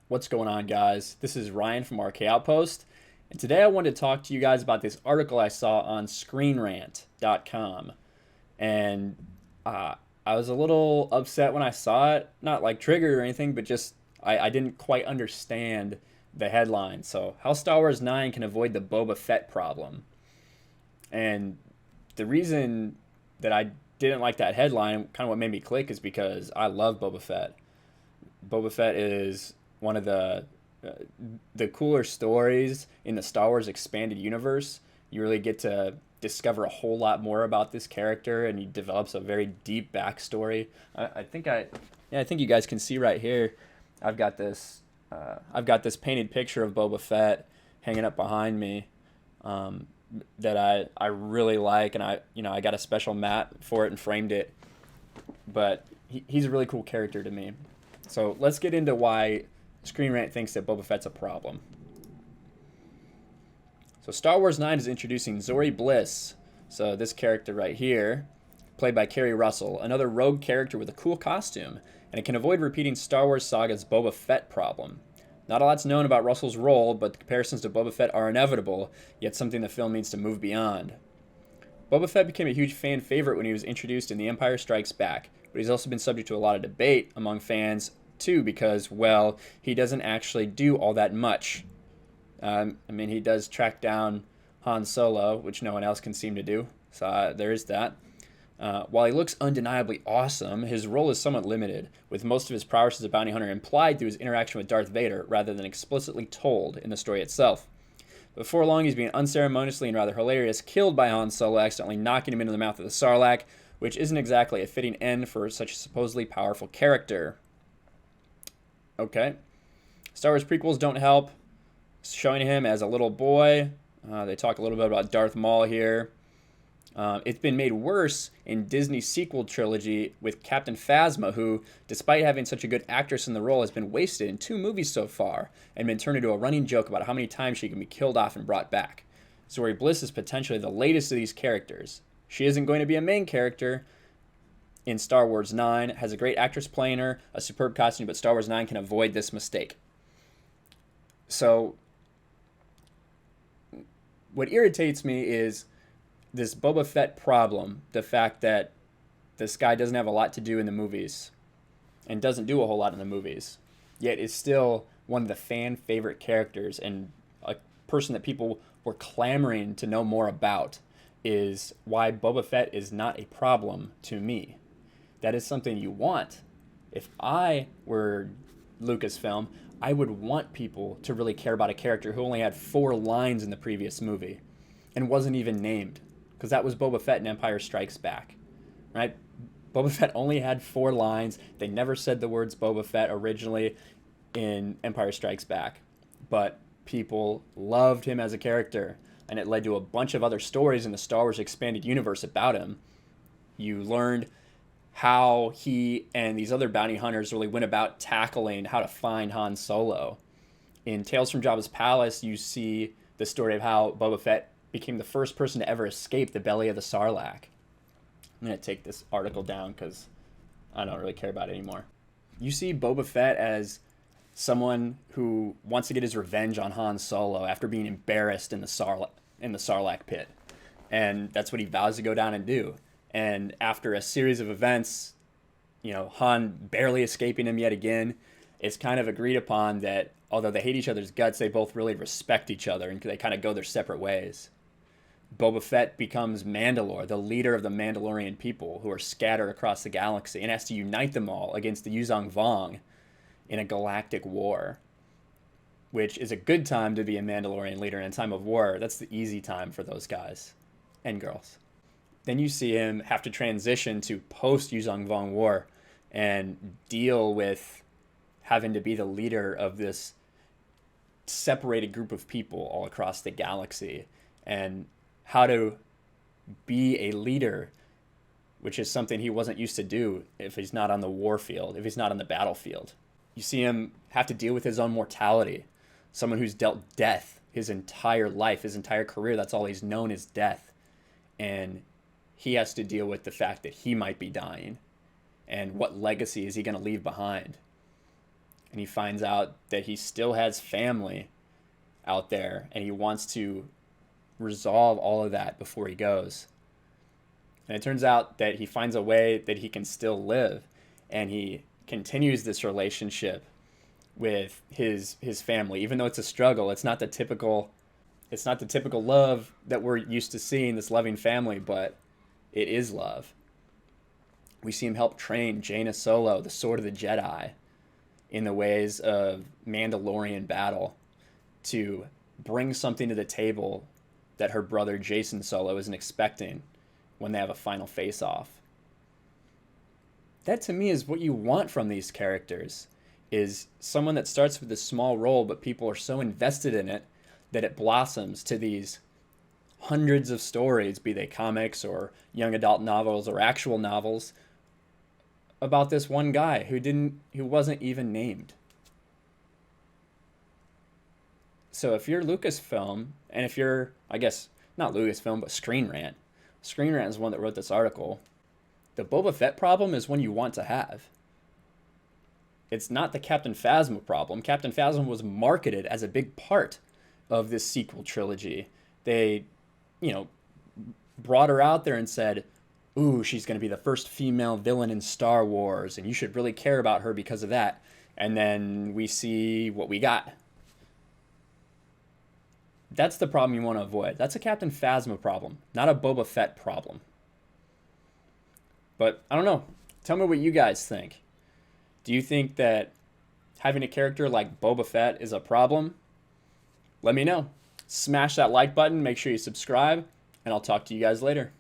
What's going on, guys? This is Ryan from RK Outpost, and today I wanted to talk to you guys about this article I saw on Screenrant.com. And uh, I was a little upset when I saw it, not like triggered or anything, but just I didn't quite understand the headline. So, how Star Wars 9 can avoid the Boba Fett problem. And the reason that I didn't like that headline, kind of what made me click, is because I love Boba Fett. Boba Fett is one of uh, the cooler stories in the Star Wars expanded universe. You really get to discover a whole lot more about this character, and he develops a very deep backstory. I think you guys can see right here. I've got this. I've got this painted picture of Boba Fett hanging up behind me. Um, that I really like, and I got a special mat for it and framed it. But he's a really cool character to me. So let's get into why Screen Rant thinks that Boba Fett's a problem. So Star Wars 9 is introducing Zori Bliss. So this character right here, played by Kerry Russell, another rogue character with a cool costume, and it can avoid repeating Star Wars saga's Boba Fett problem. Not a lot's known about Russell's role, but the comparisons to Boba Fett are inevitable, yet something the film needs to move beyond. Boba Fett became a huge fan favorite when he was introduced in The Empire Strikes Back, but he's also been subject to a lot of debate among fans too because, well, he doesn't actually do all that much. He does track down Han Solo, which no one else can seem to do, so there is that. While he looks undeniably awesome, his role is somewhat limited, with most of his prowess as a bounty hunter implied through his interaction with Darth Vader rather than explicitly told in the story itself. Before long, he's being unceremoniously and rather hilarious killed by Han Solo, accidentally knocking him into the mouth of the Sarlacc, which isn't exactly a fitting end for such a supposedly powerful character. Okay. Star Wars prequels don't help. Showing him as a little boy. They talk a little bit about Darth Maul here. It's been made worse in Disney's sequel trilogy with Captain Phasma, who, despite having such a good actress in the role, has been wasted in 2 movies so far and been turned into a running joke about how many times she can be killed off and brought back. Zori Bliss is potentially the latest of these characters. She isn't going to be a main character in Star Wars 9, has a great actress playing her, a superb costume, but Star Wars 9 can avoid this mistake. So, what irritates me is this Boba Fett problem, the fact that this guy doesn't have a lot to do in the movies and doesn't do a whole lot in the movies, yet is still one of the fan favorite characters and a person that people were clamoring to know more about, is why Boba Fett is not a problem to me. That is something you want. If I were Lucasfilm, I would want people to really care about a character who only had 4 lines in the previous movie and wasn't even named, because that was Boba Fett in Empire Strikes Back, right? Boba Fett only had 4 lines. They never said the words Boba Fett originally in Empire Strikes Back, but people loved him as a character, and it led to a bunch of other stories in the Star Wars expanded universe about him. You learned how he and these other bounty hunters really went about tackling how to find Han Solo. In Tales from Jabba's Palace, you see the story of how Boba Fett became the first person to ever escape the belly of the Sarlacc. I'm going to take this article down because I don't really care about it anymore. You see Boba Fett as someone who wants to get his revenge on Han Solo after being embarrassed in the Sarlacc pit. And that's what he vows to go down and do. And after a series of events, Han barely escaping him yet again, it's kind of agreed upon that although they hate each other's guts, they both really respect each other and they kind of go their separate ways. Boba Fett becomes Mandalore, the leader of the Mandalorian people who are scattered across the galaxy, and has to unite them all against the Yuzong Vong in a galactic war, which is a good time to be a Mandalorian leader in a time of war. That's the easy time for those guys and girls. Then you see him have to transition to post-Yuzong Vong War and deal with having to be the leader of this separated group of people all across the galaxy, and how to be a leader, which is something he wasn't used to do if he's not on the war field, if he's not on the battlefield. You see him have to deal with his own mortality, someone who's dealt death his entire life, his entire career. That's all he's known is death. And he has to deal with the fact that he might be dying, and what legacy is he going to leave behind. and he finds out that he still has family out there, and he wants to resolve all of that before he goes. And it turns out that he finds a way that he can still live, and he continues this relationship with his family, even though it's a struggle. It's not the typical love that we're used to seeing, this loving family, but it is love. We see him help train Jaina Solo, the Sword of the Jedi, in the ways of Mandalorian battle, to bring something to the table that her brother Jason Solo isn't expecting when they have a final face-off. That to me is what you want from these characters, is someone that starts with a small role, but people are so invested in it that it blossoms to these hundreds of stories, be they comics or young adult novels or actual novels, about this one guy who wasn't even named. So if you're Lucasfilm, and if you're, I guess, not Lucasfilm, but Screenrant is one that wrote this article, the Boba Fett problem is one you want to have. It's not the Captain Phasma problem. Captain Phasma was marketed as a big part of this sequel trilogy. They, brought her out there and said, ooh, she's going to be the first female villain in Star Wars, and you should really care about her because of that. And then we see what we got. That's the problem you want to avoid. That's a Captain Phasma problem, not a Boba Fett problem. But I don't know. Tell me what you guys think. Do you think that having a character like Boba Fett is a problem? Let me know. Smash that like button, make sure you subscribe, and I'll talk to you guys later.